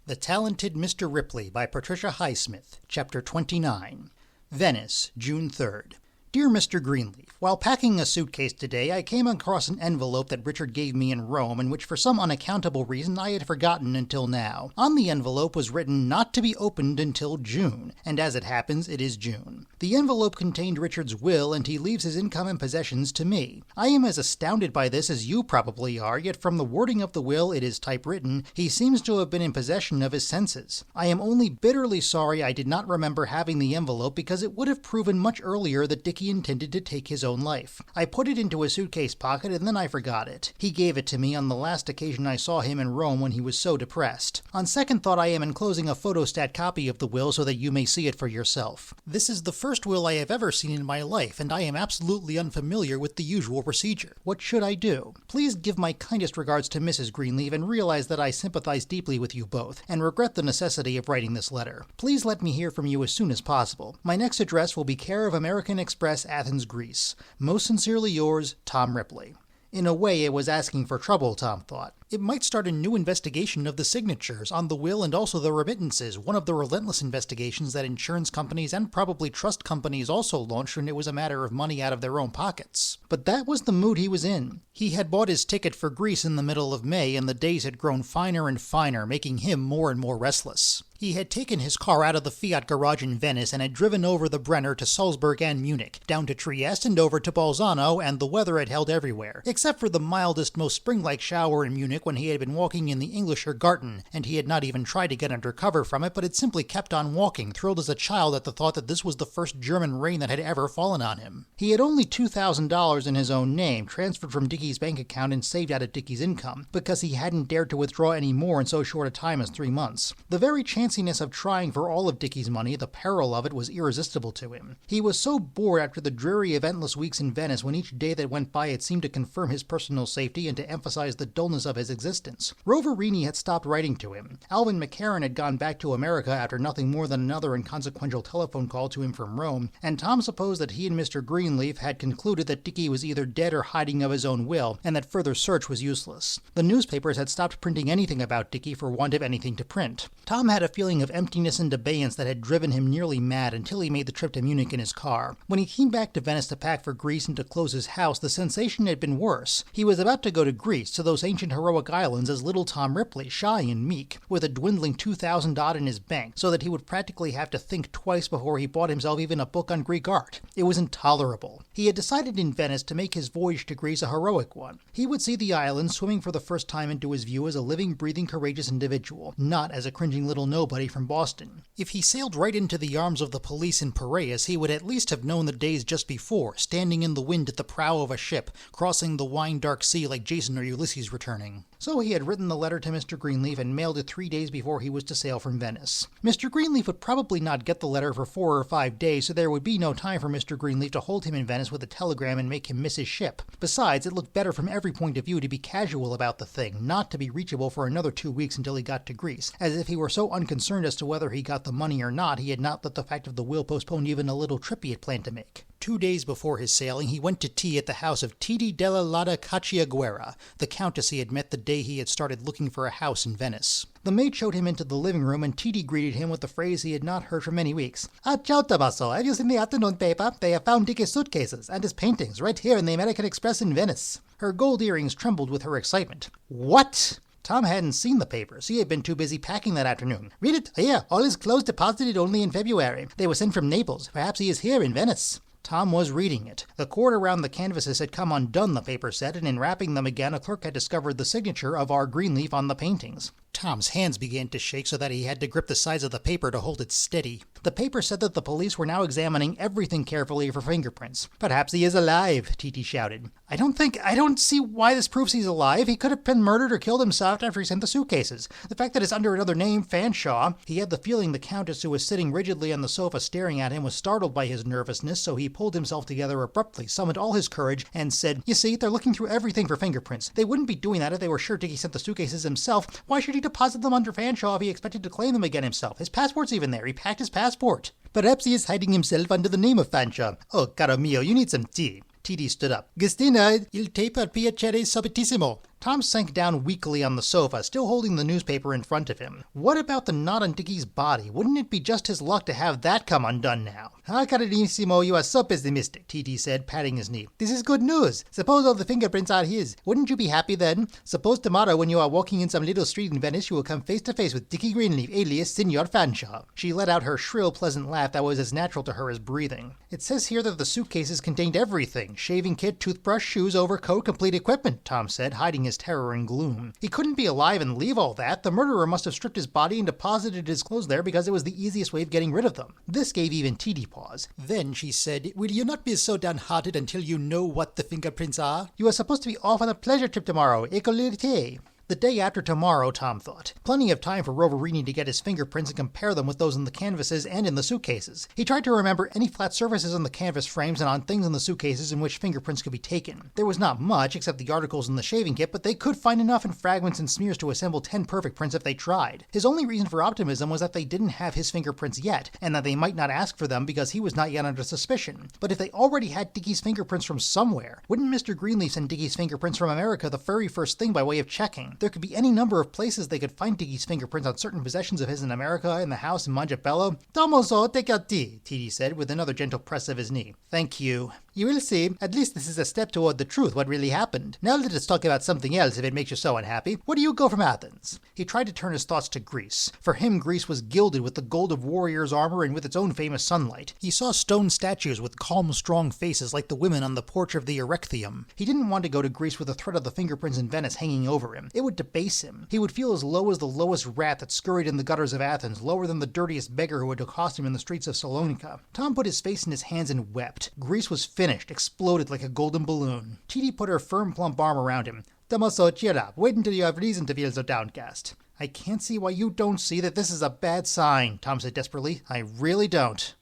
The Talented Mr. Ripley by Patricia Highsmith, Chapter 29. Venice, June 3rd. Dear Mr. Greenleaf, while packing a suitcase today, I came across an envelope that Richard gave me in Rome and which for some unaccountable reason I had forgotten until now. On the envelope was written not to be opened until June, and as it happens, it is June. The envelope contained Richard's will, and he leaves his income and possessions to me. I am as astounded by this as you probably are, yet from the wording of the will, it is typewritten, he seems to have been in possession of his senses. I am only bitterly sorry I did not remember having the envelope because it would have proven much earlier that Dickie intended to take his own life. I put it into a suitcase pocket and then I forgot it. He gave it to me on the last occasion I saw him in Rome when he was so depressed. On second thought, I am enclosing a photostat copy of the will so that you may see it for yourself. This is the first will I have ever seen in my life, and I am absolutely unfamiliar with the usual procedure. What should I do? Please give my kindest regards to Mrs. Greenleaf and realize that I sympathize deeply with you both, and regret the necessity of writing this letter. Please let me hear from you as soon as possible. My next address will be care of American Express, Athens, Greece. Most sincerely yours, Tom Ripley. In a way, it was asking for trouble, Tom thought. It might start a new investigation of the signatures on the will and also the remittances, one of the relentless investigations that insurance companies and probably trust companies also launched when it was a matter of money out of their own pockets. But that was the mood he was in. He had bought his ticket for Greece in the middle of May, and the days had grown finer and finer, making him more and more restless. He had taken his car out of the Fiat garage in Venice and had driven over the Brenner to Salzburg and Munich, down to Trieste and over to Bolzano, and the weather had held everywhere, except for the mildest, most spring-like shower in Munich when he had been walking in the Englischer Garten, and he had not even tried to get under cover from it, but had simply kept on walking, thrilled as a child at the thought that this was the first German rain that had ever fallen on him. He had only $2,000 in his own name, transferred from Dickie's bank account and saved out of Dickie's income, because he hadn't dared to withdraw any more in so short a time as 3 months. The very chanciness of trying for all of Dickie's money, the peril of it, was irresistible to him. He was so bored after the dreary, eventless weeks in Venice when each day that went by it seemed to confirm his personal safety and to emphasize the dullness of his existence. Roverini had stopped writing to him. Alvin McCarran had gone back to America after nothing more than another inconsequential telephone call to him from Rome, and Tom supposed that he and Mr. Greenleaf had concluded that Dickie was either dead or hiding of his own will, and that further search was useless. The newspapers had stopped printing anything about Dickie for want of anything to print. Tom had a feeling of emptiness and abeyance that had driven him nearly mad until he made the trip to Munich in his car. When he came back to Venice to pack for Greece and to close his house, the sensation had been worse. He was about to go to Greece, to those ancient heroic islands, as little Tom Ripley, shy and meek, with a dwindling $2,000 odd in his bank, so that he would practically have to think twice before he bought himself even a book on Greek art. It was intolerable. He had decided in Venice to make his voyage to Greece a heroic one. He would see the island swimming for the first time into his view as a living, breathing, courageous individual, not as a cringing little nobody from Boston. If he sailed right into the arms of the police in Piraeus, he would at least have known the days just before, standing in the wind at the prow of a ship, crossing the wine-dark sea like Jason or Ulysses returning. So he had written the letter to Mr. Greenleaf and mailed it 3 days before he was to sail from Venice. Mr. Greenleaf would probably not get the letter for 4 or 5 days, so there would be no time for Mr. Greenleaf to hold him in Venice with a telegram and make him miss his ship. Besides, it looked better from every point of view to be casual about the thing, not to be reachable for another 2 weeks until he got to Greece, as if he were so unconcerned as to whether he got the money or not, he had not let the fact of the will postpone even a little trip he had planned to make. 2 days before his sailing, he went to tea at the house of Titi della Lada Cacciaguerra, the countess he had met the day he had started looking for a house in Venice. The maid showed him into the living room, and Titi greeted him with the phrase he had not heard for many weeks. "Ah, ciao, Tommaso. Have you seen the afternoon paper? They have found Dickie's suitcases and his paintings right here in the American Express in Venice." Her gold earrings trembled with her excitement. What? Tom hadn't seen the papers. He had been too busy packing that afternoon. "Read it. Here, all his clothes deposited only in February. They were sent from Naples. Perhaps he is here in Venice." Tom was reading it. The cord around the canvases had come undone, the paper said, and in wrapping them again, a clerk had discovered the signature of R. Greenleaf on the paintings. Tom's hands began to shake so that he had to grip the sides of the paper to hold it steady. The paper said that the police were now examining everything carefully for fingerprints. "Perhaps he is alive," Titi shouted. I don't see why this proves he's alive. He could have been murdered or killed himself after he sent the suitcases. The fact that it's under another name, Fanshawe." He had the feeling the Countess, who was sitting rigidly on the sofa staring at him, was startled by his nervousness, so he pulled himself together abruptly, summoned all his courage, and said, "You see, they're looking through everything for fingerprints. They wouldn't be doing that if they were sure Dickie sent the suitcases himself. Why should he deposit them under Fanshawe if he expected to claim them again himself? His passport's even there. He packed his passport." "Perhaps he is hiding himself under the name of Fanshawe. Oh, caro mio, you need some tea." Titi stood up. "Gustina, il tè per piacere subitissimo." Tom sank down weakly on the sofa, still holding the newspaper in front of him. What about the knot on Dickie's body? Wouldn't it be just his luck to have that come undone now? Ah, Carinissimo, you are so pessimistic, T.T. said, patting his knee. This is good news. Suppose all the fingerprints are his. Wouldn't you be happy then? Suppose tomorrow when you are walking in some little street in Venice, you will come face to face with Dickie Greenleaf, alias Signor Fanshawe. She let out her shrill, pleasant laugh that was as natural to her as breathing. It says here that the suitcases contained everything. Shaving kit, toothbrush, shoes, overcoat, complete equipment, Tom said, hiding his terror in gloom. He couldn't be alive and leave all that. The murderer must have stripped his body and deposited his clothes there because it was the easiest way of getting rid of them. This gave even T.D. pause. Then she said, will you not be so downhearted until you know what the fingerprints are? You are supposed to be off on a pleasure trip tomorrow. Écolité. The day after tomorrow, Tom thought. Plenty of time for Roverini to get his fingerprints and compare them with those in the canvases and in the suitcases. He tried to remember any flat surfaces on the canvas frames and on things in the suitcases in which fingerprints could be taken. There was not much except the articles in the shaving kit, but they could find enough in fragments and smears to assemble 10 perfect prints if they tried. His only reason for optimism was that they didn't have his fingerprints yet, and that they might not ask for them because he was not yet under suspicion. But if they already had Dickie's fingerprints from somewhere, wouldn't Mr. Greenleaf send Dickie's fingerprints from America the very first thing by way of checking? There could be any number of places they could find Dickie's fingerprints on certain possessions of his in America, in the house in Mongebello. Tomoso, take a tea, T.D. said, with another gentle press of his knee. Thank you. You will see. At least this is a step toward the truth, what really happened. Now let us talk about something else if it makes you so unhappy. Where do you go from Athens? He tried to turn his thoughts to Greece. For him, Greece was gilded with the gold of warriors' armor and with its own famous sunlight. He saw stone statues with calm, strong faces like the women on the porch of the Erechtheum. He didn't want to go to Greece with the threat of the fingerprints in Venice hanging over him. It would debase him. He would feel as low as the lowest rat that scurried in the gutters of Athens, lower than the dirtiest beggar who would accost him in the streets of Salonika. Tom put his face in his hands and wept. Greece was finished, exploded like a golden balloon. T.D. put her firm, plump arm around him. Tomoso, cheer up. Wait until you have reason to feel so downcast. I can't see why you don't see that this is a bad sign, Tom said desperately. I really don't.